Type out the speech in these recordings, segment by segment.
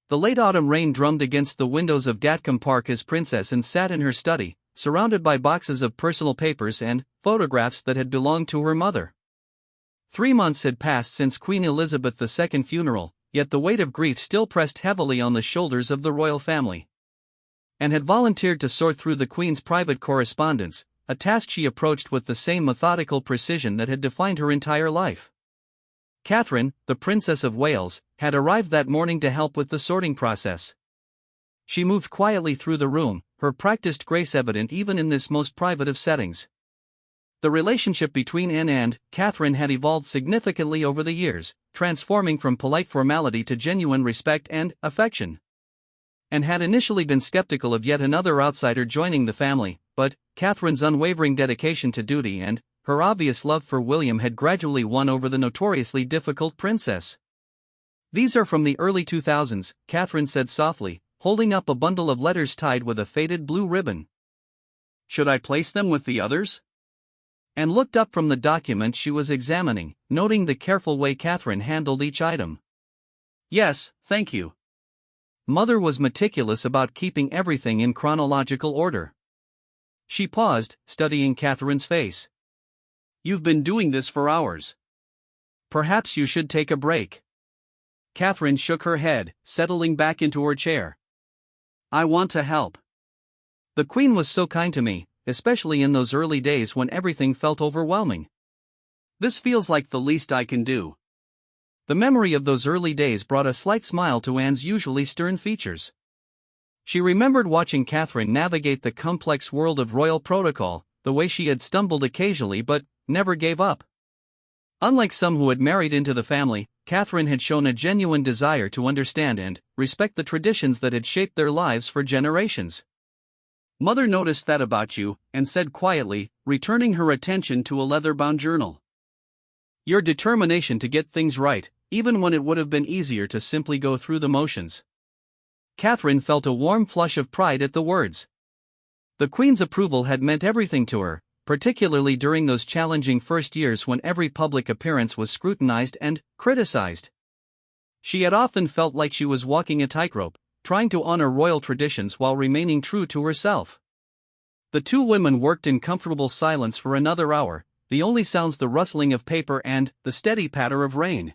The late autumn rain drummed against the windows of Gatcombe Park as Princess Anne sat in her study, surrounded by boxes of personal papers and photographs that had belonged to her mother. 3 months had passed since Queen Elizabeth II's funeral, yet the weight of grief still pressed heavily on the shoulders of the royal family. Anne had volunteered to sort through the Queen's private correspondence, a task she approached with the same methodical precision that had defined her entire life. Catherine, the Princess of Wales, had arrived that morning to help with the sorting process. She moved quietly through the room, her practiced grace evident even in this most private of settings. The relationship between Anne and Catherine had evolved significantly over the years, transforming from polite formality to genuine respect and affection. Anne had initially been skeptical of yet another outsider joining the family, but Catherine's unwavering dedication to duty and her obvious love for William had gradually won over the notoriously difficult princess. "These are from the early 2000s, Catherine said softly, holding up a bundle of letters tied with a faded blue ribbon. "Should I place them with the others?" Anne looked up from the document she was examining, noting the careful way Catherine handled each item. "Yes, thank you." Mother was meticulous about keeping everything in chronological order. She paused, studying Catherine's face. "You've been doing this for hours. Perhaps you should take a break." Catherine shook her head, settling back into her chair. "I want to help. The Queen was so kind to me, especially in those early days when everything felt overwhelming. This feels like the least I can do." The memory of those early days brought a slight smile to Anne's usually stern features. She remembered watching Catherine navigate the complex world of royal protocol, the way she had stumbled occasionally but never gave up. Unlike some who had married into the family, Catherine had shown a genuine desire to understand and respect the traditions that had shaped their lives for generations. "Mother noticed that about you," and said quietly, returning her attention to a leather-bound journal. "Your determination to get things right, even when it would have been easier to simply go through the motions." Catherine felt a warm flush of pride at the words. The Queen's approval had meant everything to her, particularly during those challenging first years when every public appearance was scrutinized and criticized. She had often felt like she was walking a tightrope, trying to honor royal traditions while remaining true to herself. The two women worked in comfortable silence for another hour, the only sounds the rustling of paper and the steady patter of rain.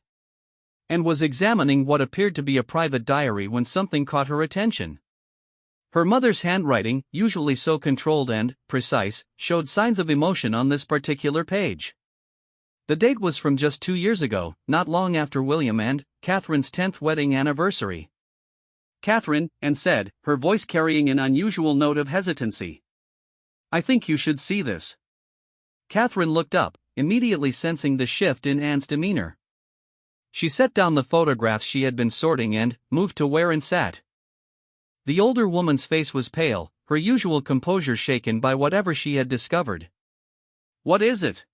Anne was examining what appeared to be a private diary when something caught her attention. Her mother's handwriting, usually so controlled and precise, showed signs of emotion on this particular page. The date was from just 2 years ago, not long after William and Catherine's 10th wedding anniversary. "Catherine," Anne said, her voice carrying an unusual note of hesitancy. "I think you should see this." Catherine looked up, immediately sensing the shift in Anne's demeanor. She set down the photographs she had been sorting and moved to where Anne sat. The older woman's face was pale, her usual composure shaken by whatever she had discovered. "What is it?"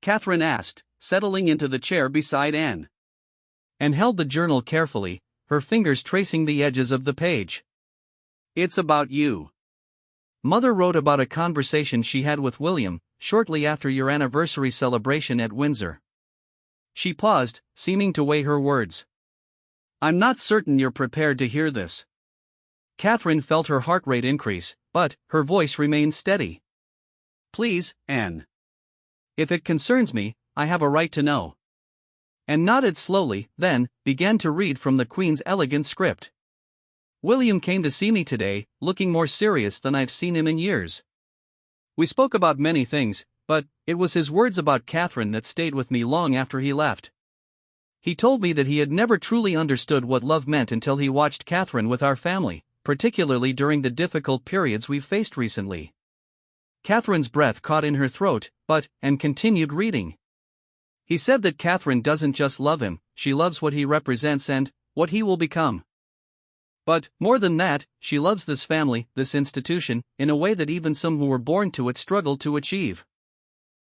Catherine asked, settling into the chair beside Anne. Anne held the journal carefully, her fingers tracing the edges of the page. "It's about you. Mother wrote about a conversation she had with William, shortly after your anniversary celebration at Windsor." She paused, seeming to weigh her words. "I'm not certain you're prepared to hear this." Catherine felt her heart rate increase, but her voice remained steady. "Please, Anne. If it concerns me, I have a right to know." Anne nodded slowly, then began to read from the Queen's elegant script. "William came to see me today, looking more serious than I've seen him in years. We spoke about many things, but it was his words about Catherine that stayed with me long after he left. He told me that he had never truly understood what love meant until he watched Catherine with our family, particularly during the difficult periods we've faced recently." Catherine's breath caught in her throat, and continued reading. "He said that Catherine doesn't just love him, she loves what he represents and what he will become. But, more than that, she loves this family, this institution, in a way that even some who were born to it struggle to achieve.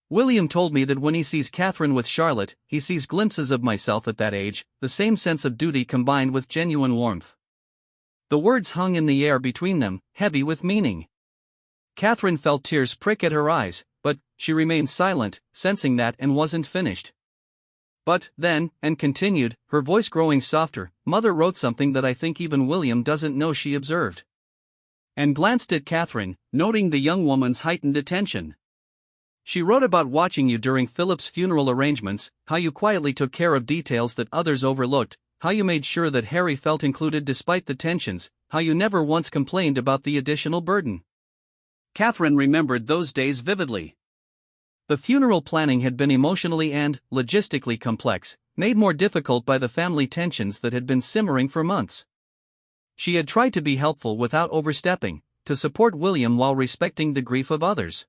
William told me that when he sees Catherine with Charlotte, he sees glimpses of myself at that age, the same sense of duty combined with genuine warmth." The words hung in the air between them, heavy with meaning. Catherine felt tears prick at her eyes, but she remained silent, sensing that Anne wasn't finished. But then, and continued, her voice growing softer, Mother wrote something that I think even William doesn't know she observed. And glanced at Catherine, noting the young woman's heightened attention. She wrote about watching you during Philip's funeral arrangements, how you quietly took care of details that others overlooked, how you made sure that Harry felt included despite the tensions, how you never once complained about the additional burden. Catherine remembered those days vividly. The funeral planning had been emotionally and logistically complex, made more difficult by the family tensions that had been simmering for months. She had tried to be helpful without overstepping, to support William while respecting the grief of others.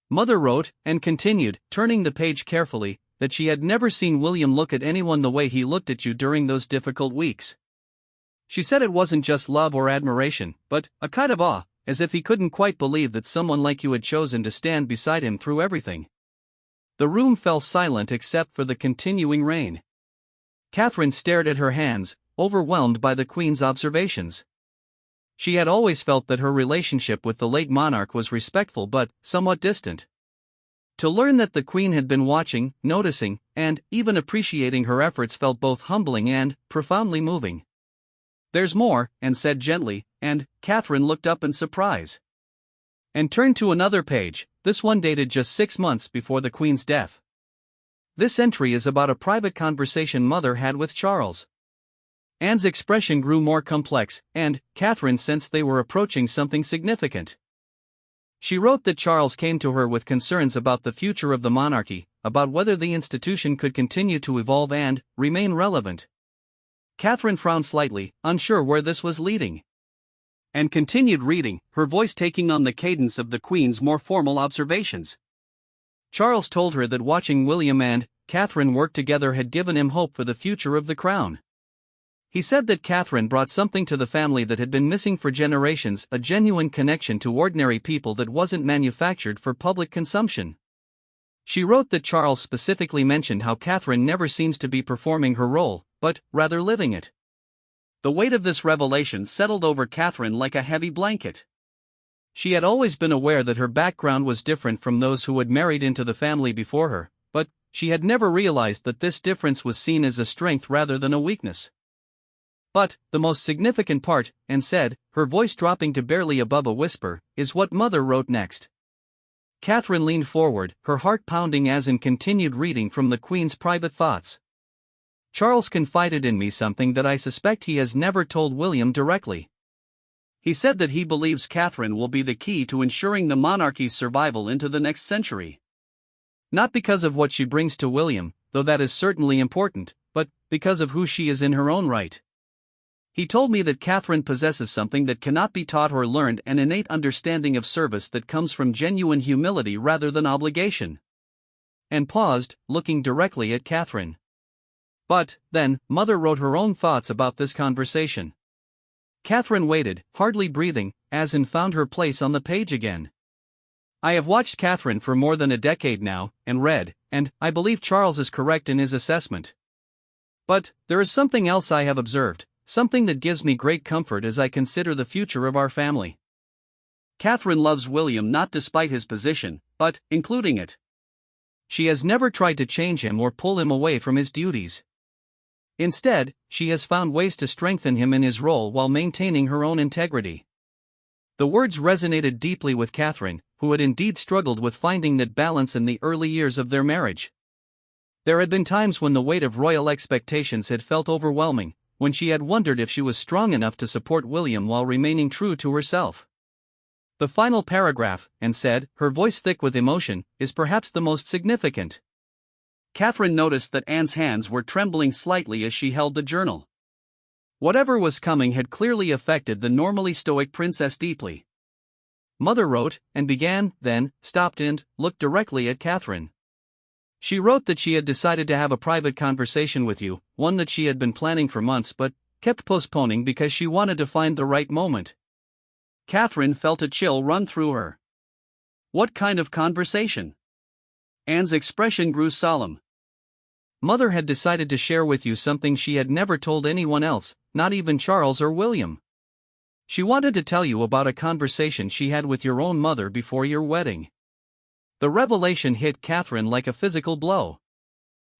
Mother wrote, and continued, turning the page carefully, that she had never seen William look at anyone the way he looked at you during those difficult weeks. She said it wasn't just love or admiration, but a kind of awe, as if he couldn't quite believe that someone like you had chosen to stand beside him through everything. The room fell silent except for the continuing rain. Catherine stared at her hands, overwhelmed by the Queen's observations. She had always felt that her relationship with the late monarch was respectful but somewhat distant. To learn that the Queen had been watching, noticing, and even appreciating her efforts felt both humbling and profoundly moving. "There's more," Anne said gently, and Catherine looked up in surprise. And turned to another page, this one dated just 6 months before the Queen's death. This entry is about a private conversation Mother had with Charles. Anne's expression grew more complex, and Catherine sensed they were approaching something significant. She wrote that Charles came to her with concerns about the future of the monarchy, about whether the institution could continue to evolve and remain relevant. Catherine frowned slightly, unsure where this was leading. And continued reading, her voice taking on the cadence of the Queen's more formal observations. Charles told her that watching William and Catherine work together had given him hope for the future of the crown. He said that Catherine brought something to the family that had been missing for generations, a genuine connection to ordinary people that wasn't manufactured for public consumption. She wrote that Charles specifically mentioned how Catherine never seems to be performing her role, but rather living it. The weight of this revelation settled over Catherine like a heavy blanket. She had always been aware that her background was different from those who had married into the family before her, but she had never realized that this difference was seen as a strength rather than a weakness. But the most significant part, Anne said, her voice dropping to barely above a whisper, is what Mother wrote next. Catherine leaned forward, her heart pounding as Anne continued reading from the Queen's private thoughts. Charles confided in me something that I suspect he has never told William directly. He said that he believes Catherine will be the key to ensuring the monarchy's survival into the next century. Not because of what she brings to William, though that is certainly important, but because of who she is in her own right. He told me that Catherine possesses something that cannot be taught or learned, an innate understanding of service that comes from genuine humility rather than obligation. And paused, looking directly at Catherine. But, then, Mother wrote her own thoughts about this conversation. Catherine waited, hardly breathing, as Anne found her place on the page again. "I have watched Catherine for more than a decade now, and read, and I believe Charles is correct in his assessment. But there is something else I have observed, something that gives me great comfort as I consider the future of our family. Catherine loves William not despite his position, but including it. She has never tried to change him or pull him away from his duties. Instead, she has found ways to strengthen him in his role while maintaining her own integrity." The words resonated deeply with Catherine, who had indeed struggled with finding that balance in the early years of their marriage. There had been times when the weight of royal expectations had felt overwhelming, when she had wondered if she was strong enough to support William while remaining true to herself. The final paragraph, Anne said, her voice thick with emotion, is perhaps the most significant. Catherine noticed that Anne's hands were trembling slightly as she held the journal. Whatever was coming had clearly affected the normally stoic princess deeply. Mother wrote, and began, then stopped and looked directly at Catherine. She wrote that she had decided to have a private conversation with you, one that she had been planning for months but kept postponing because she wanted to find the right moment. Catherine felt a chill run through her. "What kind of conversation?" Anne's expression grew solemn. "Mother had decided to share with you something she had never told anyone else, not even Charles or William. She wanted to tell you about a conversation she had with your own mother before your wedding." The revelation hit Catherine like a physical blow.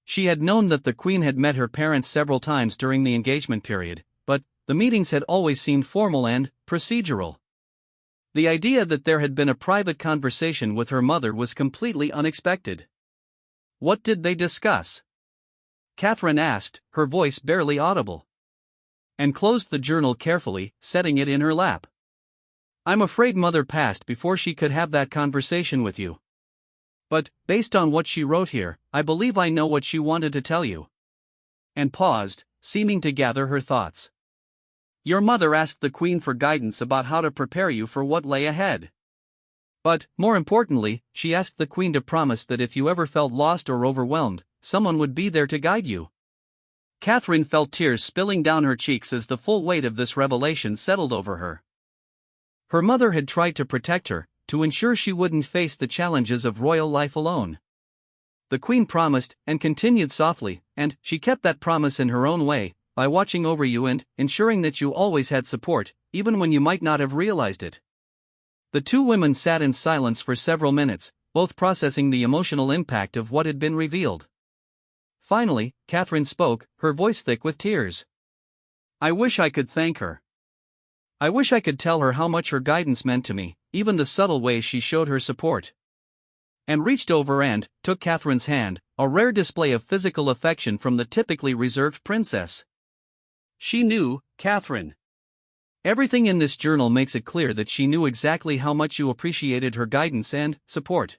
She had known that the Queen had met her parents several times during the engagement period, but the meetings had always seemed formal and procedural. The idea that there had been a private conversation with her mother was completely unexpected. "What did they discuss?" Catherine asked, her voice barely audible, and closed the journal carefully, setting it in her lap. "I'm afraid Mother passed before she could have that conversation with you. But, based on what she wrote here, I believe I know what she wanted to tell you." And paused, seeming to gather her thoughts. "Your mother asked the Queen for guidance about how to prepare you for what lay ahead. But, more importantly, she asked the Queen to promise that if you ever felt lost or overwhelmed, someone would be there to guide you." Catherine felt tears spilling down her cheeks as the full weight of this revelation settled over her. Her mother had tried to protect her, to ensure she wouldn't face the challenges of royal life alone. The Queen promised, and continued softly, and she kept that promise in her own way, by watching over you and ensuring that you always had support, even when you might not have realized it. The two women sat in silence for several minutes, both processing the emotional impact of what had been revealed. Finally, Catherine spoke, her voice thick with tears. "I wish I could thank her. I wish I could tell her how much her guidance meant to me, even the subtle ways she showed her support." And reached over and took Catherine's hand, a rare display of physical affection from the typically reserved princess. She knew, Catherine. Everything in this journal makes it clear that she knew exactly how much you appreciated her guidance and support.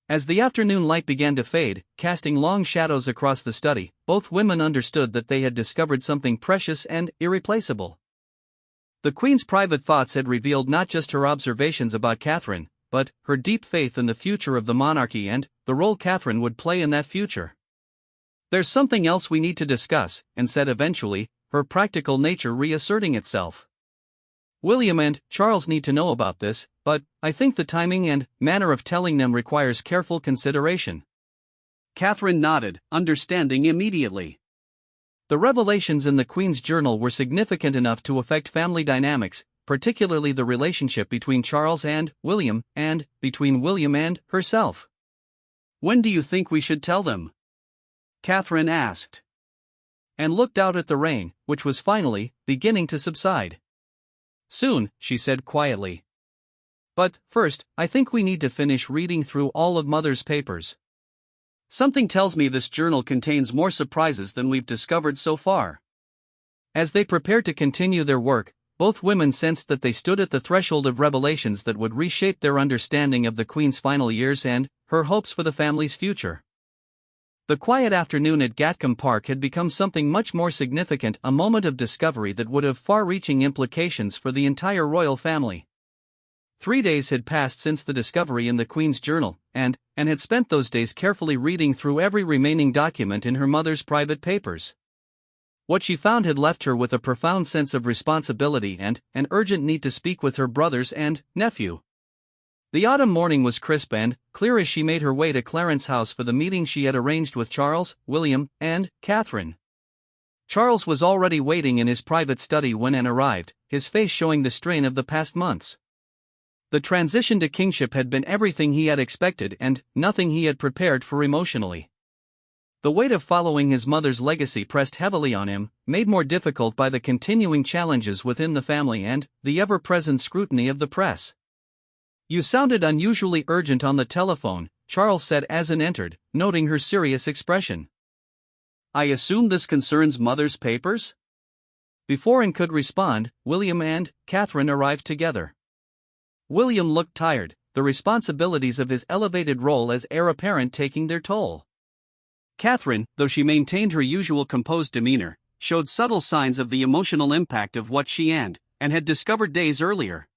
As the afternoon light began to fade, casting long shadows across the study, both women understood that they had discovered something precious and irreplaceable. The Queen's private thoughts had revealed not just her observations about Catherine, but her deep faith in the future of the monarchy and the role Catherine would play in that future. "There's something else we need to discuss," and said eventually, her practical nature reasserting itself. "William and Charles need to know about this, but I think the timing and manner of telling them requires careful consideration." Catherine nodded, understanding immediately. The revelations in the Queen's journal were significant enough to affect family dynamics, particularly the relationship between Charles and William, and between William and herself. "When do you think we should tell them?" Catherine asked, and looked out at the rain, which was finally beginning to subside. "Soon," she said quietly. "But first, I think we need to finish reading through all of Mother's papers. Something tells me this journal contains more surprises than we've discovered so far." As they prepared to continue their work, both women sensed that they stood at the threshold of revelations that would reshape their understanding of the Queen's final years and her hopes for the family's future. The quiet afternoon at Gatcombe Park had become something much more significant, a moment of discovery that would have far-reaching implications for the entire royal family. 3 days had passed since the discovery in the Queen's journal, and had spent those days carefully reading through every remaining document in her mother's private papers. What she found had left her with a profound sense of responsibility and an urgent need to speak with her brothers and nephew. The autumn morning was crisp and clear as she made her way to Clarence House for the meeting she had arranged with Charles, William, and Catherine. Charles was already waiting in his private study when Anne arrived, his face showing the strain of the past months. The transition to kingship had been everything he had expected and nothing he had prepared for emotionally. The weight of following his mother's legacy pressed heavily on him, made more difficult by the continuing challenges within the family and the ever-present scrutiny of the press. "You sounded unusually urgent on the telephone," Charles said as Anne entered, noting her serious expression. "I assume this concerns Mother's papers?" Before Anne could respond, William and Catherine arrived together. William looked tired, the responsibilities of his elevated role as heir apparent taking their toll. Catherine, though she maintained her usual composed demeanor, showed subtle signs of the emotional impact of what she and had discovered days earlier.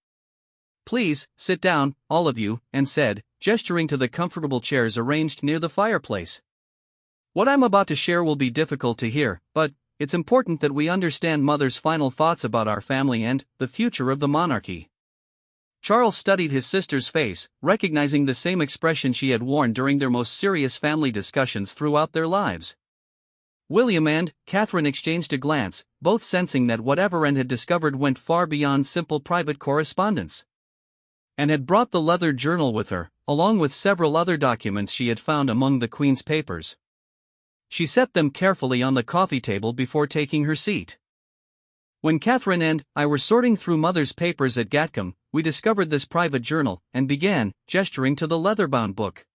"Please, sit down, all of you," Anne said, gesturing to the comfortable chairs arranged near the fireplace. "What I'm about to share will be difficult to hear, but it's important that we understand Mother's final thoughts about our family and the future of the monarchy." Charles studied his sister's face, recognizing the same expression she had worn during their most serious family discussions throughout their lives. William and Catherine exchanged a glance, both sensing that whatever Anne had discovered went far beyond simple private correspondence. Anne had brought the leather journal with her, along with several other documents she had found among the Queen's papers. She set them carefully on the coffee table before taking her seat. When Catherine and I were sorting through Mother's papers at Gatcombe, we discovered this private journal and began, gesturing to the leather-bound book.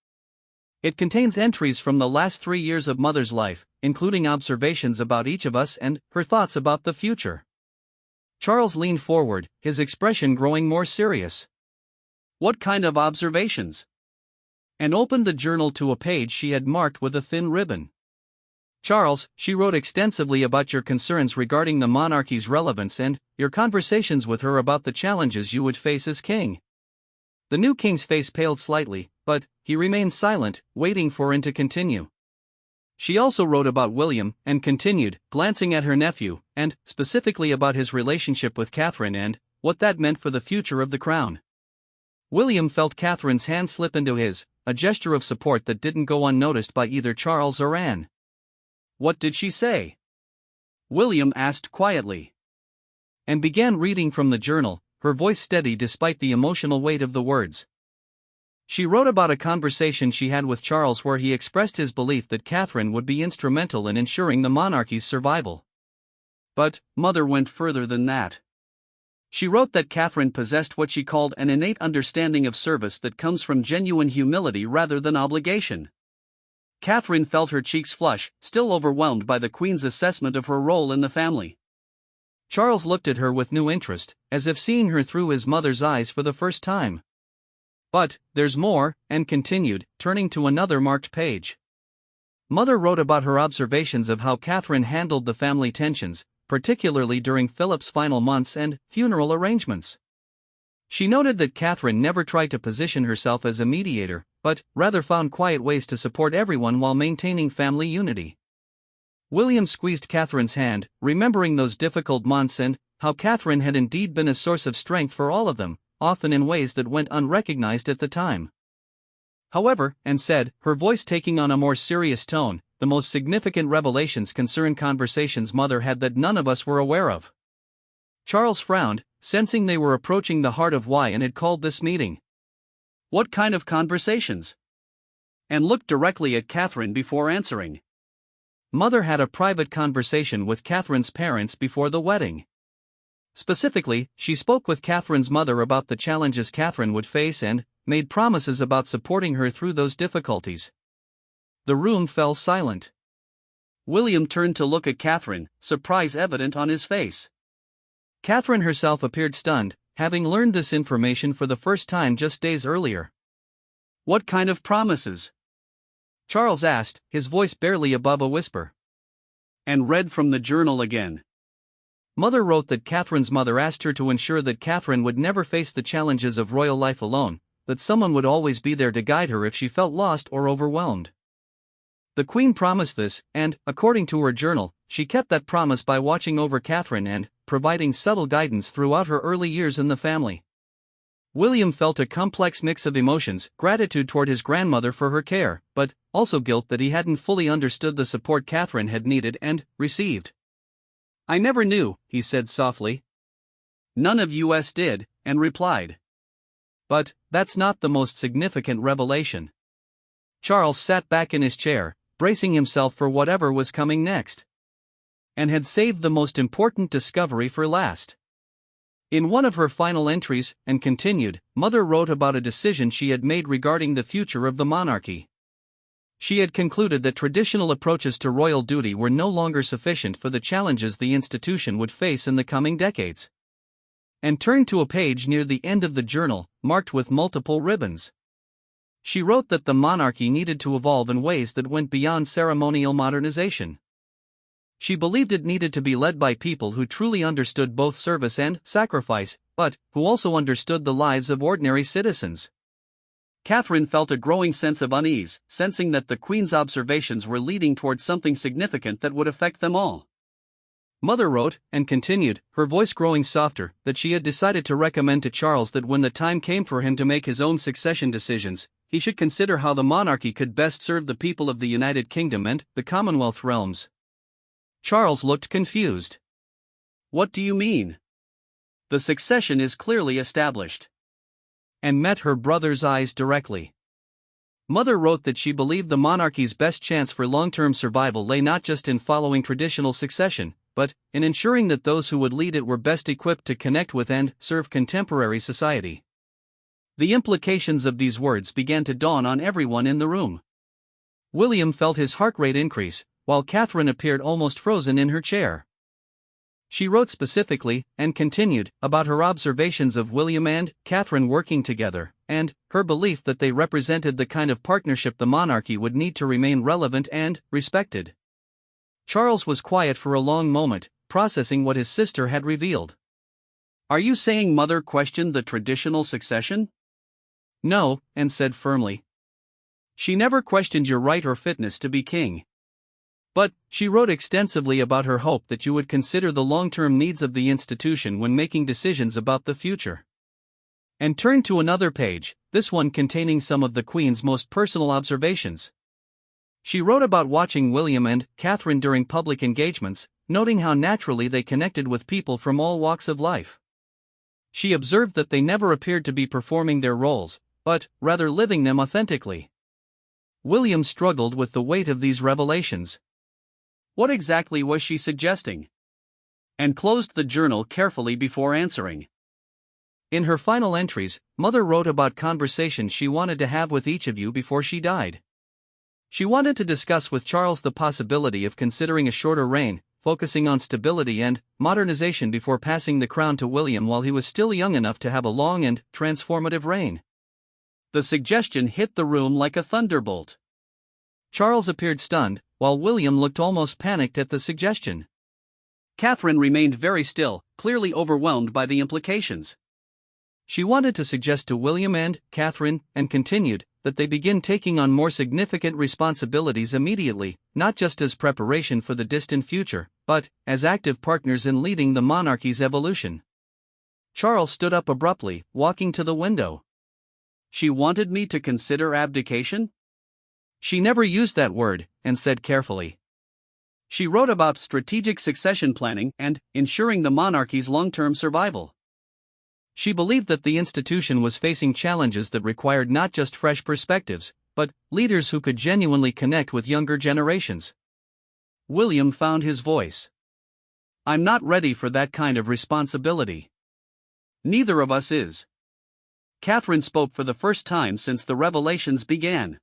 It contains entries from the last 3 years of Mother's life, including observations about each of us and her thoughts about the future. Charles leaned forward, his expression growing more serious. What kind of observations? And opened the journal to a page she had marked with a thin ribbon. Charles, she wrote extensively about your concerns regarding the monarchy's relevance and your conversations with her about the challenges you would face as king. The new king's face paled slightly, but he remained silent, waiting for Anne to continue. She also wrote about William, and continued, glancing at her nephew, and specifically about his relationship with Catherine and what that meant for the future of the crown. William felt Catherine's hand slip into his, a gesture of support that didn't go unnoticed by either Charles or Anne. What did she say? William asked quietly. And began reading from the journal, her voice steady despite the emotional weight of the words. She wrote about a conversation she had with Charles where he expressed his belief that Catherine would be instrumental in ensuring the monarchy's survival. But Mother went further than that. She wrote that Catherine possessed what she called an innate understanding of service that comes from genuine humility rather than obligation. Catherine felt her cheeks flush, still overwhelmed by the Queen's assessment of her role in the family. Charles looked at her with new interest, as if seeing her through his mother's eyes for the first time. But there's more, Anne continued, turning to another marked page. Mother wrote about her observations of how Catherine handled the family tensions, particularly during Philip's final months and funeral arrangements. She noted that Catherine never tried to position herself as a mediator, but rather found quiet ways to support everyone while maintaining family unity. William squeezed Catherine's hand, remembering those difficult months and how Catherine had indeed been a source of strength for all of them, often in ways that went unrecognized at the time. However, Anne said, her voice taking on a more serious tone, the most significant revelations concern conversations Mother had that none of us were aware of. Charles frowned, sensing they were approaching the heart of why Anne had called this meeting. What kind of conversations? Anne looked directly at Catherine before answering. Mother had a private conversation with Catherine's parents before the wedding. Specifically, she spoke with Catherine's mother about the challenges Catherine would face and made promises about supporting her through those difficulties. The room fell silent. William turned to look at Catherine, surprise evident on his face. Catherine herself appeared stunned, having learned this information for the first time just days earlier. What kind of promises? Charles asked, his voice barely above a whisper. And read from the journal again. Mother wrote that Catherine's mother asked her to ensure that Catherine would never face the challenges of royal life alone, that someone would always be there to guide her if she felt lost or overwhelmed. The Queen promised this, and, according to her journal, she kept that promise by watching over Catherine and providing subtle guidance throughout her early years in the family. William felt a complex mix of emotions, gratitude toward his grandmother for her care, but also guilt that he hadn't fully understood the support Catherine had needed and received. I never knew, he said softly. None of us did, Anne replied. But that's not the most significant revelation. Charles sat back in his chair, bracing himself for whatever was coming next. And had saved the most important discovery for last. In one of her final entries, and continued, Mother wrote about a decision she had made regarding the future of the monarchy. She had concluded that traditional approaches to royal duty were no longer sufficient for the challenges the institution would face in the coming decades. And turned to a page near the end of the journal, marked with multiple ribbons. She wrote that the monarchy needed to evolve in ways that went beyond ceremonial modernization. She believed it needed to be led by people who truly understood both service and sacrifice, but who also understood the lives of ordinary citizens. Catherine felt a growing sense of unease, sensing that the Queen's observations were leading towards something significant that would affect them all. Mother wrote, and continued, her voice growing softer, that she had decided to recommend to Charles that when the time came for him to make his own succession decisions, he should consider how the monarchy could best serve the people of the United Kingdom and the Commonwealth realms. Charles looked confused. What do you mean? The succession is clearly established. And met her brother's eyes directly. Mother wrote that she believed the monarchy's best chance for long-term survival lay not just in following traditional succession, but in ensuring that those who would lead it were best equipped to connect with and serve contemporary society. The implications of these words began to dawn on everyone in the room. William felt his heart rate increase, while Catherine appeared almost frozen in her chair. She wrote specifically, and continued, about her observations of William and Catherine working together, and her belief that they represented the kind of partnership the monarchy would need to remain relevant and respected. Charles was quiet for a long moment, processing what his sister had revealed. "Are you saying Mother questioned the traditional succession?" "No," Anne said firmly. "She never questioned your right or fitness to be king. But she wrote extensively about her hope that you would consider the long-term needs of the institution when making decisions about the future." And turned to another page, this one containing some of the Queen's most personal observations. She wrote about watching William and Catherine during public engagements, noting how naturally they connected with people from all walks of life. She observed that they never appeared to be performing their roles, but rather living them authentically. William struggled with the weight of these revelations. What exactly was she suggesting? And closed the journal carefully before answering. In her final entries, Mother wrote about conversations she wanted to have with each of you before she died. She wanted to discuss with Charles the possibility of considering a shorter reign, focusing on stability and modernization before passing the crown to William while he was still young enough to have a long and transformative reign. The suggestion hit the room like a thunderbolt. Charles appeared stunned, while William looked almost panicked at the suggestion. Catherine remained very still, clearly overwhelmed by the implications. She wanted to suggest to William and Catherine, and continued, that they begin taking on more significant responsibilities immediately, not just as preparation for the distant future, but as active partners in leading the monarchy's evolution. Charles stood up abruptly, walking to the window. She wanted me to consider abdication? She never used that word, and said carefully. She wrote about strategic succession planning and ensuring the monarchy's long-term survival. She believed that the institution was facing challenges that required not just fresh perspectives, but leaders who could genuinely connect with younger generations. William found his voice. "I'm not ready for that kind of responsibility. Neither of us is." Catherine spoke for the first time since the revelations began.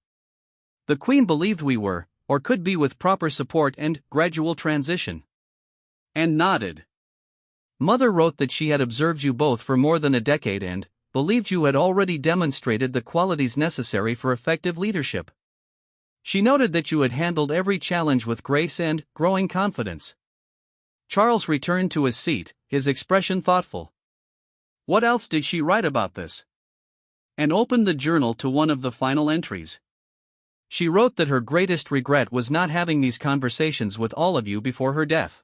"The Queen believed we were, or could be with proper support and gradual transition." And nodded. "Mother wrote that she had observed you both for more than a decade and believed you had already demonstrated the qualities necessary for effective leadership. She noted that you had handled every challenge with grace and growing confidence." Charles returned to his seat, his expression thoughtful. What else did she write about this? And opened the journal to one of the final entries. She wrote that her greatest regret was not having these conversations with all of you before her death.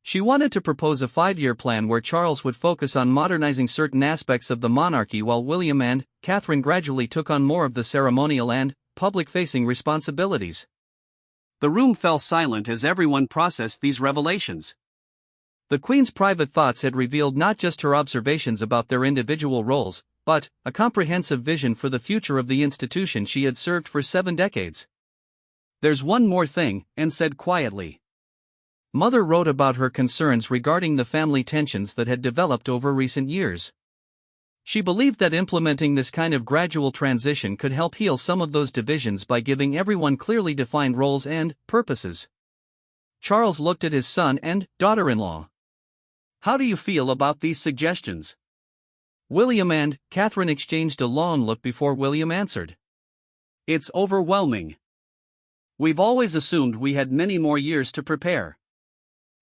She wanted to propose a 5-year plan where Charles would focus on modernizing certain aspects of the monarchy while William and Catherine gradually took on more of the ceremonial and public-facing responsibilities. The room fell silent as everyone processed these revelations. The Queen's private thoughts had revealed not just her observations about their individual roles, but a comprehensive vision for the future of the institution she had served for 7 decades. "There's one more thing," Anne said quietly. Mother wrote about her concerns regarding the family tensions that had developed over recent years. She believed that implementing this kind of gradual transition could help heal some of those divisions by giving everyone clearly defined roles and purposes. Charles looked at his son and daughter-in-law. "How do you feel about these suggestions?" William and Catherine exchanged a long look before William answered. "It's overwhelming. We've always assumed we had many more years to prepare."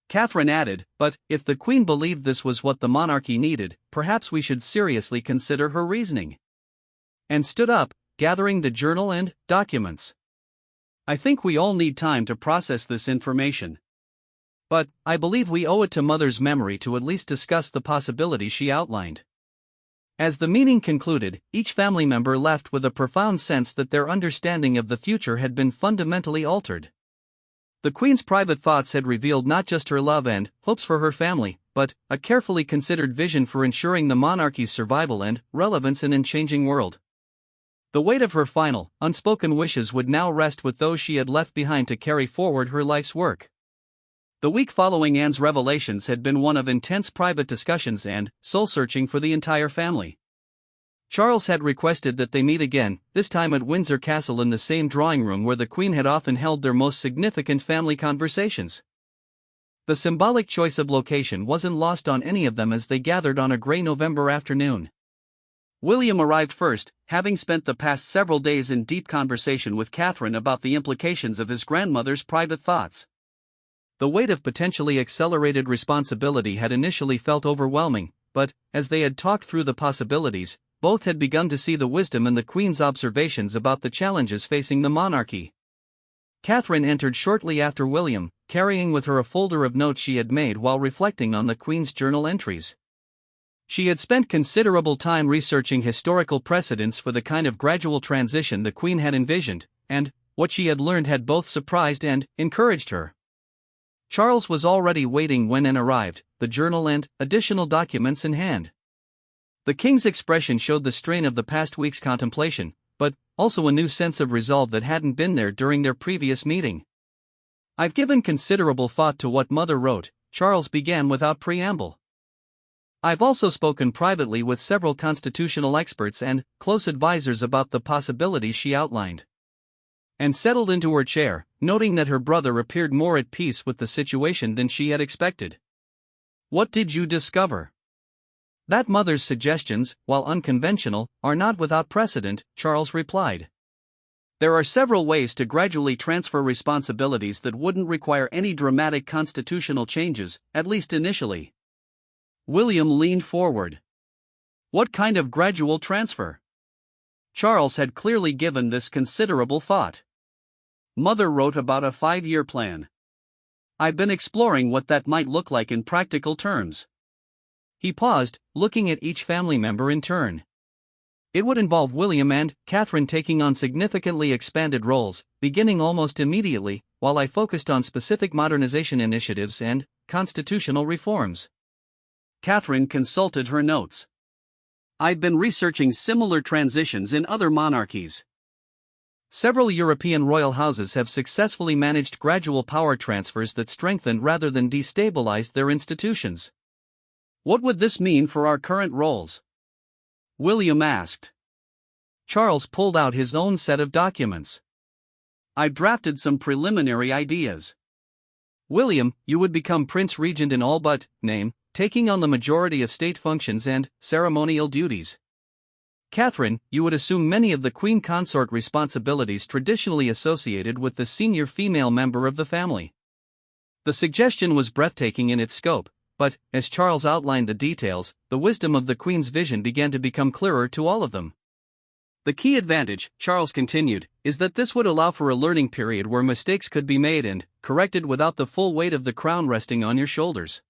Catherine added, "But if the Queen believed this was what the monarchy needed, perhaps we should seriously consider her reasoning." And stood up, gathering the journal and documents. "I think we all need time to process this information. But I believe we owe it to Mother's memory to at least discuss the possibilities she outlined." As the meeting concluded, each family member left with a profound sense that their understanding of the future had been fundamentally altered. The Queen's private thoughts had revealed not just her love and hopes for her family, but a carefully considered vision for ensuring the monarchy's survival and relevance in a changing world. The weight of her final, unspoken wishes would now rest with those she had left behind to carry forward her life's work. The week following Anne's revelations had been one of intense private discussions and soul-searching for the entire family. Charles had requested that they meet again, this time at Windsor Castle in the same drawing room where the Queen had often held their most significant family conversations. The symbolic choice of location wasn't lost on any of them as they gathered on a grey November afternoon. William arrived first, having spent the past several days in deep conversation with Catherine about the implications of his grandmother's private thoughts. The weight of potentially accelerated responsibility had initially felt overwhelming, but, as they had talked through the possibilities, both had begun to see the wisdom in the Queen's observations about the challenges facing the monarchy. Catherine entered shortly after William, carrying with her a folder of notes she had made while reflecting on the Queen's journal entries. She had spent considerable time researching historical precedents for the kind of gradual transition the Queen had envisioned, and what she had learned had both surprised and encouraged her. Charles was already waiting when Anne arrived, the journal and additional documents in hand. The King's expression showed the strain of the past week's contemplation, but also a new sense of resolve that hadn't been there during their previous meeting. "I've given considerable thought to what Mother wrote," Charles began without preamble. "I've also spoken privately with several constitutional experts and close advisors about the possibilities she outlined." And settled into her chair, noting that her brother appeared more at peace with the situation than she had expected. "What did you discover?" "That Mother's suggestions, while unconventional, are not without precedent," Charles replied. "There are several ways to gradually transfer responsibilities that wouldn't require any dramatic constitutional changes, at least initially." William leaned forward. "What kind of gradual transfer?" Charles had clearly given this considerable thought. "Mother wrote about a 5-year plan. I've been exploring what that might look like in practical terms." He paused, looking at each family member in turn. It would involve William and Catherine taking on significantly expanded roles, beginning almost immediately, while I focused on specific modernization initiatives and constitutional reforms. Catherine consulted her notes. "I've been researching similar transitions in other monarchies. Several European royal houses have successfully managed gradual power transfers that strengthened rather than destabilized their institutions. What would this mean for our current roles?" William asked. Charles pulled out his own set of documents. "I've drafted some preliminary ideas. William, you would become Prince Regent in all but name, taking on the majority of state functions and ceremonial duties. Catherine, you would assume many of the Queen Consort responsibilities traditionally associated with the senior female member of the family." The suggestion was breathtaking in its scope, but, as Charles outlined the details, the wisdom of the Queen's vision began to become clearer to all of them. "The key advantage," Charles continued, "is that this would allow for a learning period where mistakes could be made and corrected without the full weight of the crown resting on your shoulders.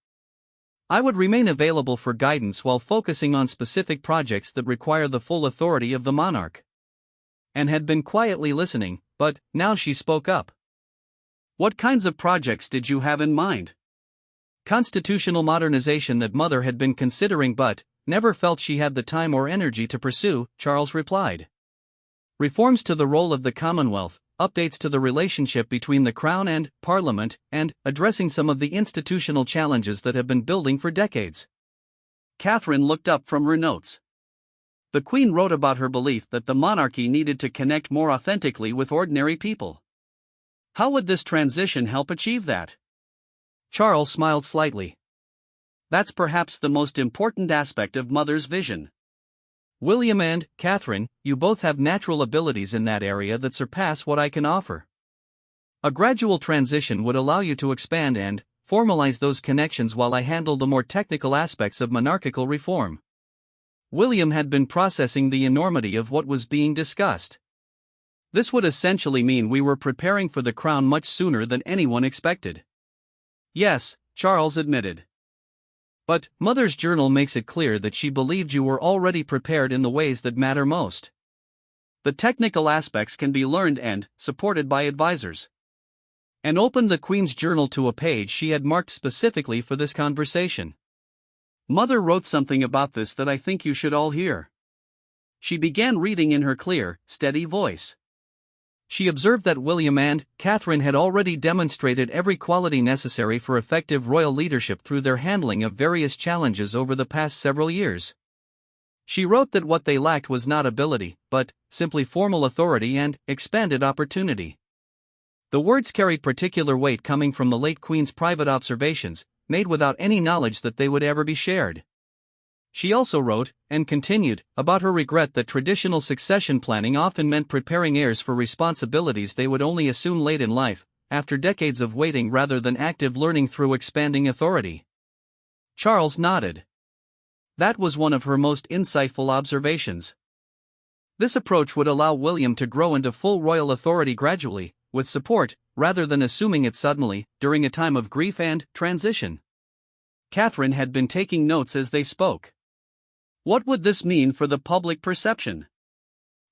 I would remain available for guidance while focusing on specific projects that require the full authority of the monarch." Anne had been quietly listening, but now she spoke up. "What kinds of projects did you have in mind?" "Constitutional modernization that Mother had been considering but never felt she had the time or energy to pursue," Charles replied. "Reforms to the role of the Commonwealth, updates to the relationship between the Crown and Parliament, and addressing some of the institutional challenges that have been building for decades." Catherine looked up from her notes. "The Queen wrote about her belief that the monarchy needed to connect more authentically with ordinary people. How would this transition help achieve that?" Charles smiled slightly. "That's perhaps the most important aspect of Mother's vision. William and Catherine, you both have natural abilities in that area that surpass what I can offer. A gradual transition would allow you to expand and formalize those connections while I handle the more technical aspects of monarchical reform." William had been processing the enormity of what was being discussed. This would essentially mean we were preparing for the crown much sooner than anyone expected. "Yes," Charles admitted. "But Mother's journal makes it clear that she believed you were already prepared in the ways that matter most. The technical aspects can be learned and supported by advisors." And opened the Queen's journal to a page she had marked specifically for this conversation. "Mother wrote something about this that I think you should all hear." She began reading in her clear, steady voice. She observed that William and Catherine had already demonstrated every quality necessary for effective royal leadership through their handling of various challenges over the past several years. She wrote that what they lacked was not ability, but simply formal authority and expanded opportunity. The words carried particular weight coming from the late Queen's private observations, made without any knowledge that they would ever be shared. She also wrote, and continued, about her regret that traditional succession planning often meant preparing heirs for responsibilities they would only assume late in life, after decades of waiting rather than active learning through expanding authority. Charles nodded. That was one of her most insightful observations. This approach would allow William to grow into full royal authority gradually, with support, rather than assuming it suddenly, during a time of grief and transition. Catherine had been taking notes as they spoke. What would this mean for the public perception?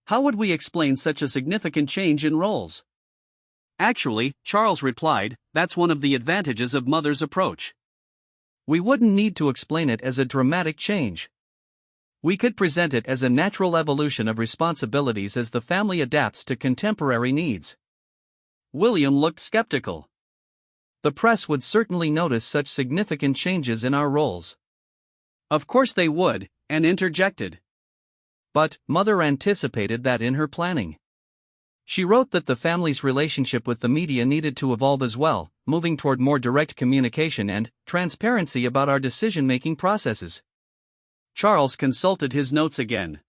How would we explain such a significant change in roles? Actually, Charles replied, that's one of the advantages of Mother's approach. We wouldn't need to explain it as a dramatic change. We could present it as a natural evolution of responsibilities as the family adapts to contemporary needs. William looked skeptical. The press would certainly notice such significant changes in our roles. Of course they would, and interjected. But Mother anticipated that in her planning. She wrote that the family's relationship with the media needed to evolve as well, moving toward more direct communication and transparency about our decision-making processes. Charles consulted his notes again.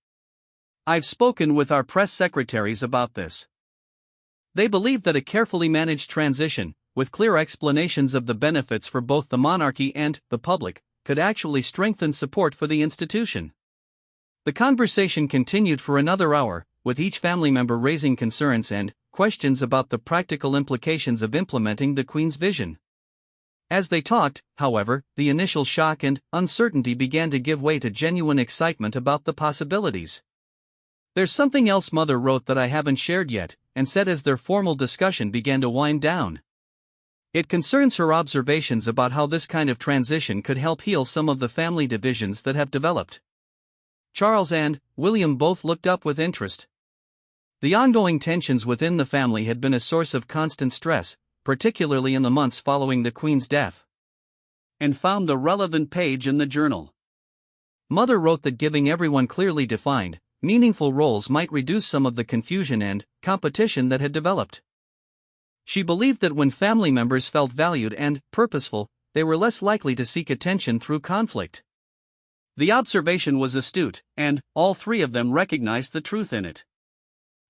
I've spoken with our press secretaries about this. They believe that a carefully managed transition, with clear explanations of the benefits for both the monarchy and the public, could actually strengthen support for the institution. The conversation continued for another hour, with each family member raising concerns and questions about the practical implications of implementing the Queen's vision. As they talked, however, the initial shock and uncertainty began to give way to genuine excitement about the possibilities. There's something else Mother wrote that I haven't shared yet, and said as their formal discussion began to wind down. It concerns her observations about how this kind of transition could help heal some of the family divisions that have developed. Charles and William both looked up with interest. The ongoing tensions within the family had been a source of constant stress, particularly in the months following the Queen's death. And found the relevant page in the journal. Mother wrote that giving everyone clearly defined, meaningful roles might reduce some of the confusion and competition that had developed. She believed that when family members felt valued and purposeful, they were less likely to seek attention through conflict. The observation was astute, and all three of them recognized the truth in it.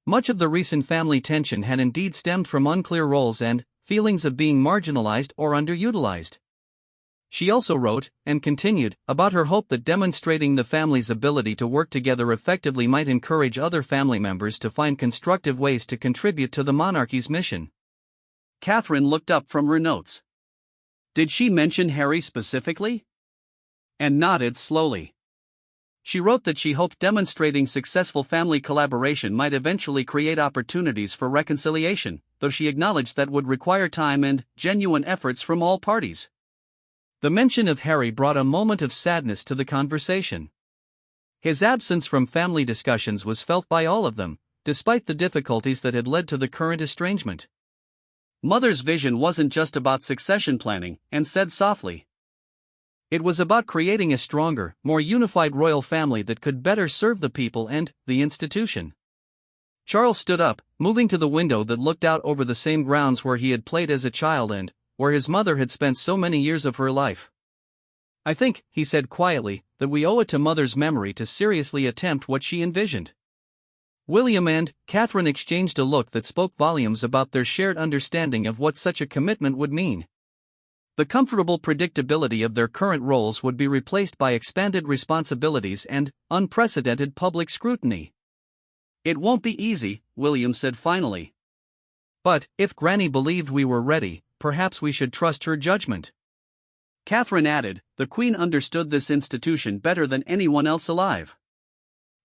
Much of the recent family tension had indeed stemmed from unclear roles and feelings of being marginalized or underutilized. She also wrote, and continued, about her hope that demonstrating the family's ability to work together effectively might encourage other family members to find constructive ways to contribute to the monarchy's mission. Catherine looked up from her notes. Did she mention Harry specifically? And nodded slowly. She wrote that she hoped demonstrating successful family collaboration might eventually create opportunities for reconciliation, though she acknowledged that would require time and genuine efforts from all parties. The mention of Harry brought a moment of sadness to the conversation. His absence from family discussions was felt by all of them, despite the difficulties that had led to the current estrangement. Mother's vision wasn't just about succession planning, and said softly. It was about creating a stronger, more unified royal family that could better serve the people and the institution. Charles stood up, moving to the window that looked out over the same grounds where he had played as a child and where his mother had spent so many years of her life. I think, he said quietly, that we owe it to Mother's memory to seriously attempt what she envisioned. William and Catherine exchanged a look that spoke volumes about their shared understanding of what such a commitment would mean. The comfortable predictability of their current roles would be replaced by expanded responsibilities and unprecedented public scrutiny. It won't be easy, William said finally. But, if Granny believed we were ready, perhaps we should trust her judgment. Catherine added, the Queen understood this institution better than anyone else alive.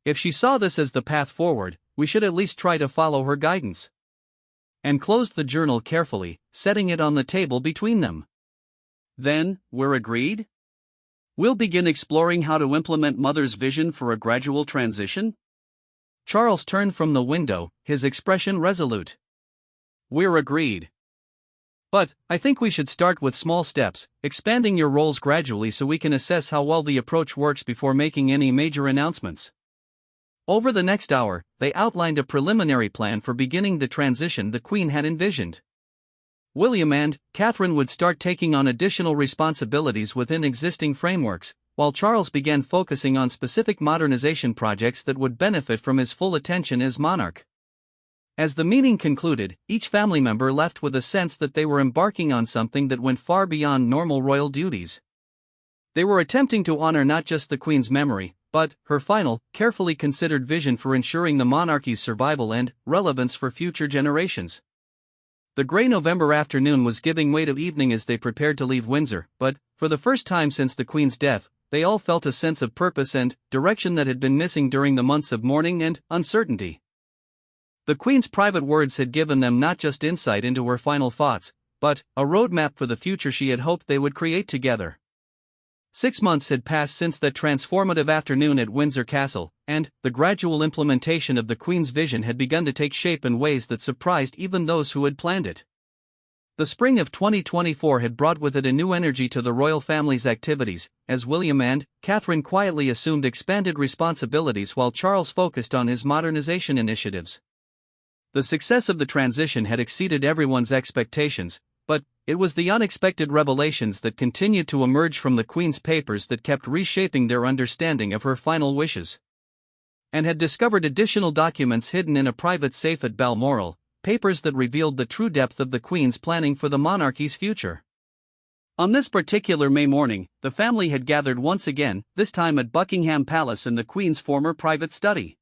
If she saw this as the path forward, we should at least try to follow her guidance. And closed the journal carefully, setting it on the table between them. Then, we're agreed? We'll begin exploring how to implement Mother's vision for a gradual transition? Charles turned from the window, his expression resolute. "We're agreed. But, I think we should start with small steps, expanding your roles gradually so we can assess how well the approach works before making any major announcements." Over the next hour, they outlined a preliminary plan for beginning the transition the Queen had envisioned. William and Catherine would start taking on additional responsibilities within existing frameworks, while Charles began focusing on specific modernization projects that would benefit from his full attention as monarch. As the meeting concluded, each family member left with a sense that they were embarking on something that went far beyond normal royal duties. They were attempting to honor not just the Queen's memory, but her final, carefully considered vision for ensuring the monarchy's survival and relevance for future generations. The grey November afternoon was giving way to evening as they prepared to leave Windsor, but, for the first time since the Queen's death, they all felt a sense of purpose and direction that had been missing during the months of mourning and uncertainty. The Queen's private words had given them not just insight into her final thoughts, but a roadmap for the future she had hoped they would create together. 6 months had passed since that transformative afternoon at Windsor Castle, and the gradual implementation of the Queen's vision had begun to take shape in ways that surprised even those who had planned it. The spring of 2024 had brought with it a new energy to the royal family's activities, as William and Catherine quietly assumed expanded responsibilities while Charles focused on his modernization initiatives. The success of the transition had exceeded everyone's expectations, but it was the unexpected revelations that continued to emerge from the Queen's papers that kept reshaping their understanding of her final wishes. And had discovered additional documents hidden in a private safe at Balmoral, papers that revealed the true depth of the Queen's planning for the monarchy's future. On this particular May morning, the family had gathered once again, this time at Buckingham Palace in the Queen's former private study.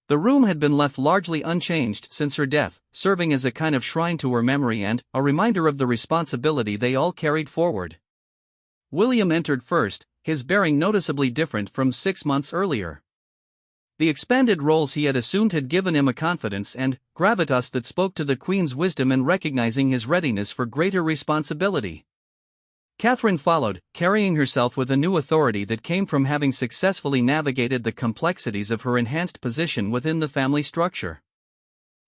The room had been left largely unchanged since her death, serving as a kind of shrine to her memory and a reminder of the responsibility they all carried forward. William entered first, his bearing noticeably different from 6 months earlier. The expanded roles he had assumed had given him a confidence and gravitas that spoke to the Queen's wisdom in recognizing his readiness for greater responsibility. Catherine followed, carrying herself with a new authority that came from having successfully navigated the complexities of her enhanced position within the family structure.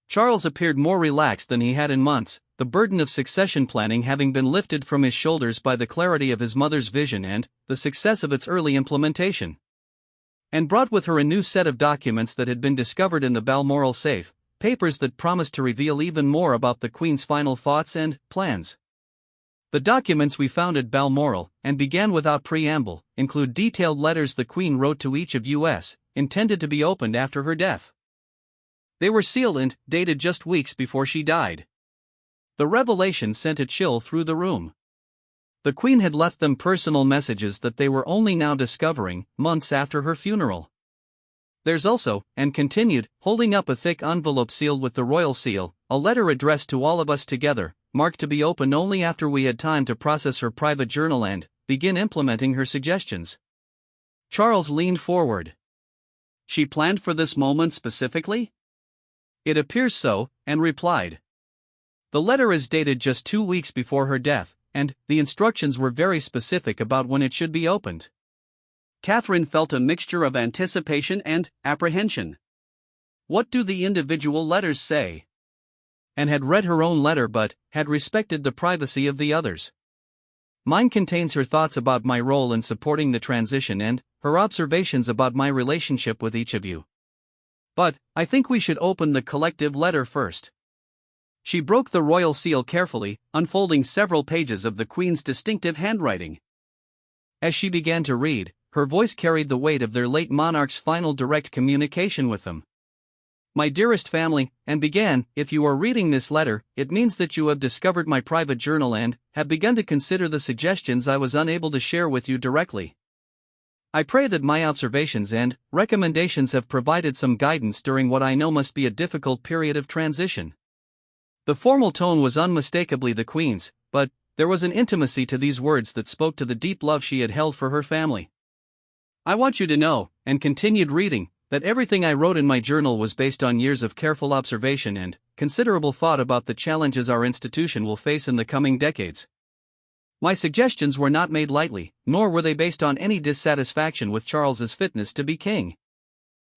Charles appeared more relaxed than he had in months, the burden of succession planning having been lifted from his shoulders by the clarity of his mother's vision and the success of its early implementation. And brought with her a new set of documents that had been discovered in the Balmoral safe, papers that promised to reveal even more about the Queen's final thoughts and plans. The documents we found at Balmoral, and began without preamble, include detailed letters the Queen wrote to each of us, intended to be opened after her death. They were sealed and dated just weeks before she died. The revelation sent a chill through the room. The Queen had left them personal messages that they were only now discovering, months after her funeral. There's also, and continued, holding up a thick envelope sealed with the royal seal, a letter addressed to all of us together, marked to be opened only after we had time to process her private journal and begin implementing her suggestions. Charles leaned forward. "She planned for this moment specifically?" "It appears so," and replied. "The letter is dated just 2 weeks before her death, and the instructions were very specific about when it should be opened." Catherine felt a mixture of anticipation and apprehension. What do the individual letters say? And had read her own letter but had respected the privacy of the others. Mine contains her thoughts about my role in supporting the transition and her observations about my relationship with each of you. But I think we should open the collective letter first. She broke the royal seal carefully, unfolding several pages of the Queen's distinctive handwriting. As she began to read, her voice carried the weight of their late monarch's final direct communication with them. "My dearest family," and began, "if you are reading this letter, it means that you have discovered my private journal and have begun to consider the suggestions I was unable to share with you directly. I pray that my observations and recommendations have provided some guidance during what I know must be a difficult period of transition." The formal tone was unmistakably the Queen's, but there was an intimacy to these words that spoke to the deep love she had held for her family. "I want you to know," and continued reading, "that everything I wrote in my journal was based on years of careful observation and considerable thought about the challenges our institution will face in the coming decades. My suggestions were not made lightly, nor were they based on any dissatisfaction with Charles's fitness to be king.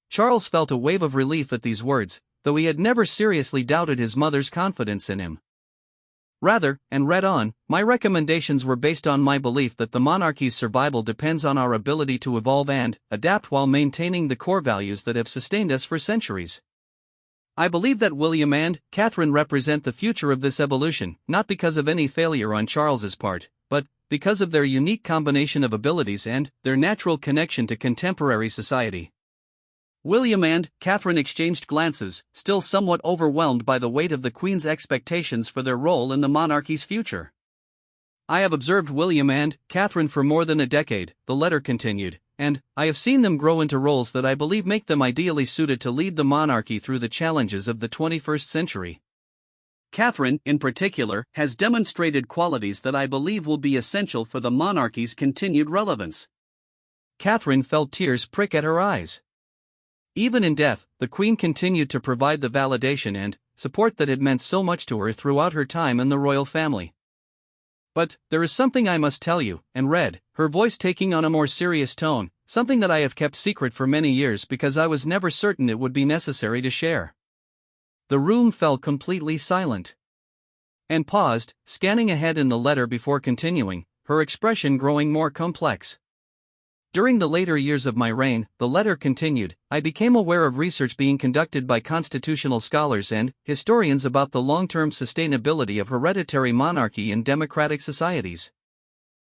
Charles felt a wave of relief at these words, though he had never seriously doubted his mother's confidence in him. Rather, and read on, my recommendations were based on my belief that the monarchy's survival depends on our ability to evolve and adapt while maintaining the core values that have sustained us for centuries. I believe that William and Catherine represent the future of this evolution, not because of any failure on Charles's part, but because of their unique combination of abilities and their natural connection to contemporary society. William and Catherine exchanged glances, still somewhat overwhelmed by the weight of the Queen's expectations for their role in the monarchy's future. I have observed William and Catherine for more than a decade, the letter continued, and I have seen them grow into roles that I believe make them ideally suited to lead the monarchy through the challenges of the 21st century. Catherine, in particular, has demonstrated qualities that I believe will be essential for the monarchy's continued relevance. Catherine felt tears prick at her eyes. Even in death, the Queen continued to provide the validation and support that had meant so much to her throughout her time in the royal family. But there is something I must tell you, and read, her voice taking on a more serious tone, something that I have kept secret for many years because I was never certain it would be necessary to share. The room fell completely silent. Anne paused, scanning ahead in the letter before continuing, her expression growing more complex. During the later years of my reign, the letter continued, I became aware of research being conducted by constitutional scholars and historians about the long-term sustainability of hereditary monarchy in democratic societies.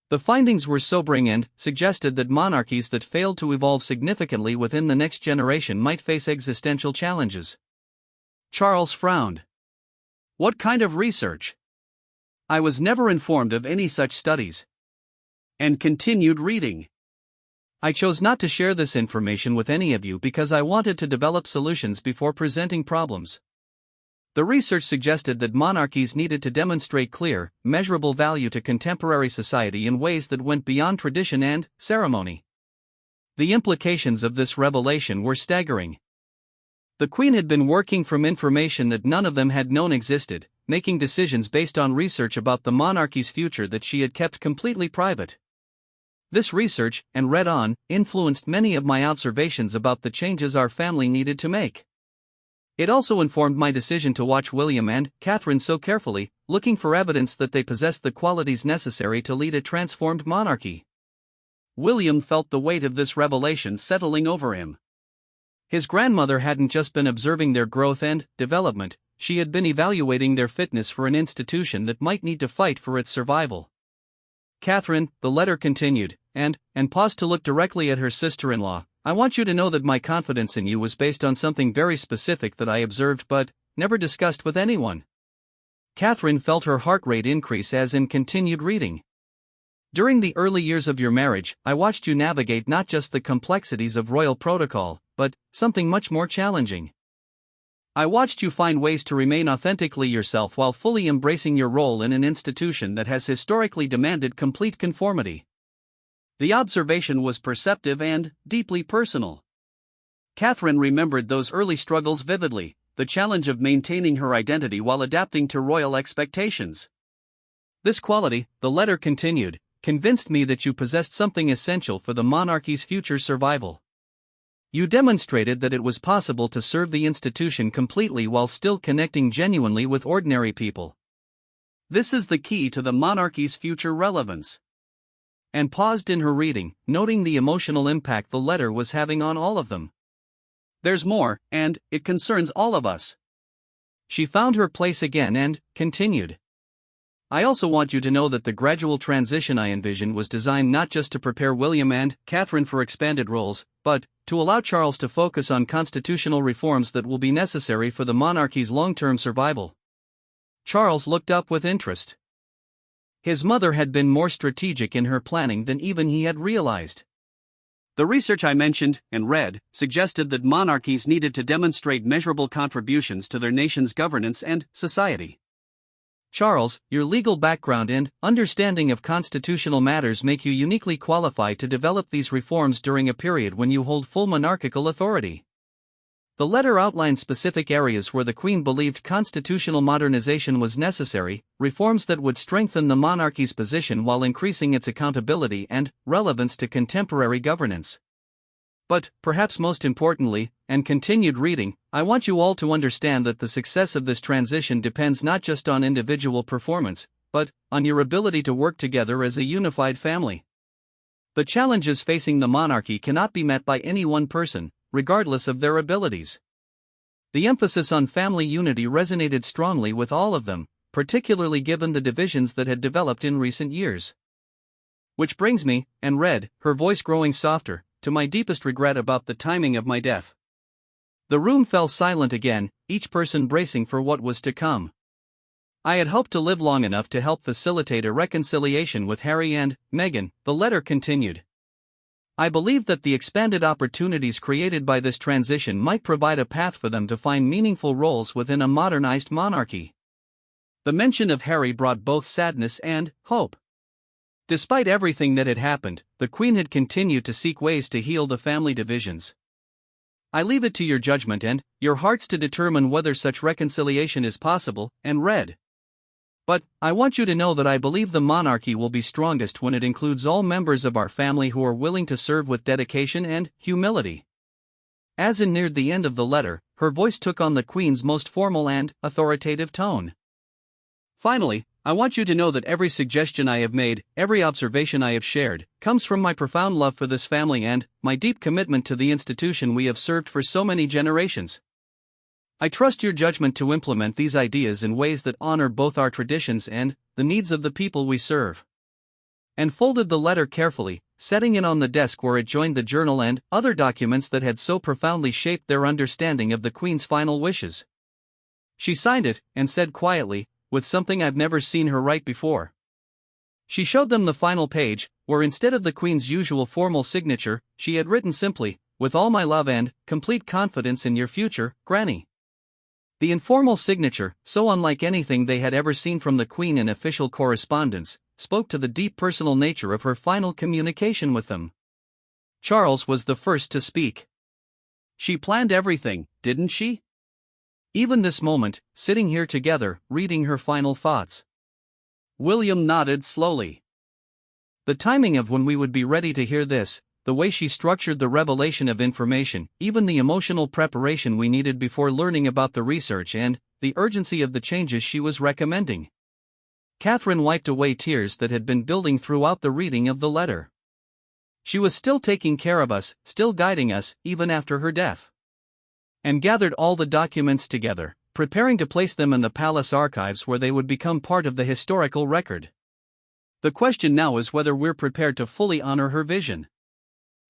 The findings were sobering and suggested that monarchies that failed to evolve significantly within the next generation might face existential challenges. Charles frowned. What kind of research? I was never informed of any such studies. And continued reading. I chose not to share this information with any of you because I wanted to develop solutions before presenting problems. The research suggested that monarchies needed to demonstrate clear, measurable value to contemporary society in ways that went beyond tradition and ceremony. The implications of this revelation were staggering. The Queen had been working from information that none of them had known existed, making decisions based on research about the monarchy's future that she had kept completely private. This research, and read on, influenced many of my observations about the changes our family needed to make. It also informed my decision to watch William and Catherine so carefully, looking for evidence that they possessed the qualities necessary to lead a transformed monarchy. William felt the weight of this revelation settling over him. His grandmother hadn't just been observing their growth and development, she had been evaluating their fitness for an institution that might need to fight for its survival. Catherine, the letter continued, and paused to look directly at her sister-in-law, I want you to know that my confidence in you was based on something very specific that I observed but never discussed with anyone. Catherine felt her heart rate increase as Anne continued reading. During the early years of your marriage, I watched you navigate not just the complexities of royal protocol, but something much more challenging. I watched you find ways to remain authentically yourself while fully embracing your role in an institution that has historically demanded complete conformity. The observation was perceptive and deeply personal. Catherine remembered those early struggles vividly, the challenge of maintaining her identity while adapting to royal expectations. This quality, the letter continued, convinced me that you possessed something essential for the monarchy's future survival. You demonstrated that it was possible to serve the institution completely while still connecting genuinely with ordinary people. This is the key to the monarchy's future relevance. Anne paused in her reading, noting the emotional impact the letter was having on all of them. There's more, and it concerns all of us. She found her place again and continued. I also want you to know that the gradual transition I envisioned was designed not just to prepare William and Catherine for expanded roles, but to allow Charles to focus on constitutional reforms that will be necessary for the monarchy's long-term survival. Charles looked up with interest. His mother had been more strategic in her planning than even he had realized. The research I mentioned and read suggested that monarchies needed to demonstrate measurable contributions to their nation's governance and society. Charles, your legal background and understanding of constitutional matters make you uniquely qualified to develop these reforms during a period when you hold full monarchical authority. The letter outlined specific areas where the Queen believed constitutional modernization was necessary, reforms that would strengthen the monarchy's position while increasing its accountability and relevance to contemporary governance. But, perhaps most importantly, and continued reading, I want you all to understand that the success of this transition depends not just on individual performance, but on your ability to work together as a unified family. The challenges facing the monarchy cannot be met by any one person, regardless of their abilities. The emphasis on family unity resonated strongly with all of them, particularly given the divisions that had developed in recent years. Which brings me, and read, her voice growing softer, to my deepest regret about the timing of my death. The room fell silent again, each person bracing for what was to come. I had hoped to live long enough to help facilitate a reconciliation with Harry and Meghan, the letter continued. I believe that the expanded opportunities created by this transition might provide a path for them to find meaningful roles within a modernized monarchy. The mention of Harry brought both sadness and hope. Despite everything that had happened, the Queen had continued to seek ways to heal the family divisions. I leave it to your judgment and your hearts to determine whether such reconciliation is possible, and read. But, I want you to know that I believe the monarchy will be strongest when it includes all members of our family who are willing to serve with dedication and humility. As it neared the end of the letter, her voice took on the Queen's most formal and authoritative tone. Finally, I want you to know that every suggestion I have made, every observation I have shared, comes from my profound love for this family and my deep commitment to the institution we have served for so many generations. I trust your judgment to implement these ideas in ways that honor both our traditions and the needs of the people we serve. And folded the letter carefully, setting it on the desk where it joined the journal and other documents that had so profoundly shaped their understanding of the Queen's final wishes. She signed it, and said quietly, with something I've never seen her write before. She showed them the final page, where instead of the Queen's usual formal signature, she had written simply, "With all my love and complete confidence in your future, Granny." The informal signature, so unlike anything they had ever seen from the Queen in official correspondence, spoke to the deep personal nature of her final communication with them. Charles was the first to speak. "She planned everything, didn't she?" Even this moment, sitting here together, reading her final thoughts. William nodded slowly. The timing of when we would be ready to hear this, the way she structured the revelation of information, even the emotional preparation we needed before learning about the research and the urgency of the changes she was recommending. Catherine wiped away tears that had been building throughout the reading of the letter. She was still taking care of us, still guiding us, even after her death. And gathered all the documents together, preparing to place them in the palace archives where they would become part of the historical record. The question now is whether we're prepared to fully honor her vision.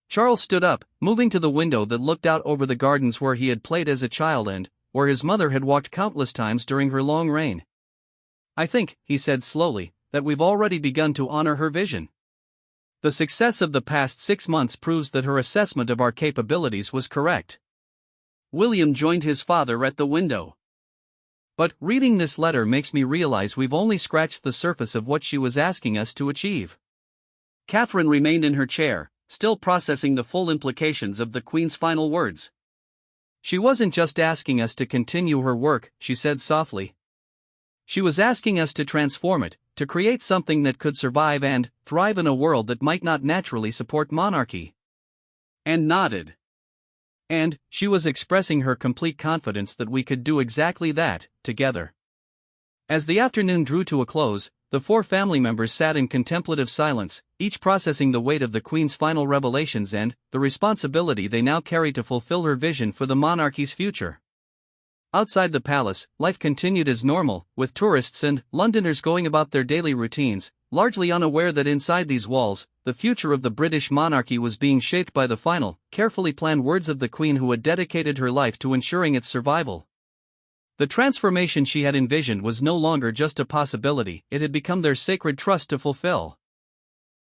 Charles stood up, moving to the window that looked out over the gardens where he had played as a child and where his mother had walked countless times during her long reign. "I think," he said slowly, "that we've already begun to honor her vision. The success of the past 6 months proves that her assessment of our capabilities was correct." William joined his father at the window. "But reading this letter makes me realize we've only scratched the surface of what she was asking us to achieve." Catherine remained in her chair, still processing the full implications of the Queen's final words. "She wasn't just asking us to continue her work," she said softly. "She was asking us to transform it, to create something that could survive and thrive in a world that might not naturally support monarchy." And nodded. And she was expressing her complete confidence that we could do exactly that, together. As the afternoon drew to a close, the 4 family members sat in contemplative silence, each processing the weight of the Queen's final revelations and the responsibility they now carried to fulfill her vision for the monarchy's future. Outside the palace, life continued as normal, with tourists and Londoners going about their daily routines, largely unaware that inside these walls, the future of the British monarchy was being shaped by the final, carefully planned words of the Queen who had dedicated her life to ensuring its survival. The transformation she had envisioned was no longer just a possibility, it had become their sacred trust to fulfill.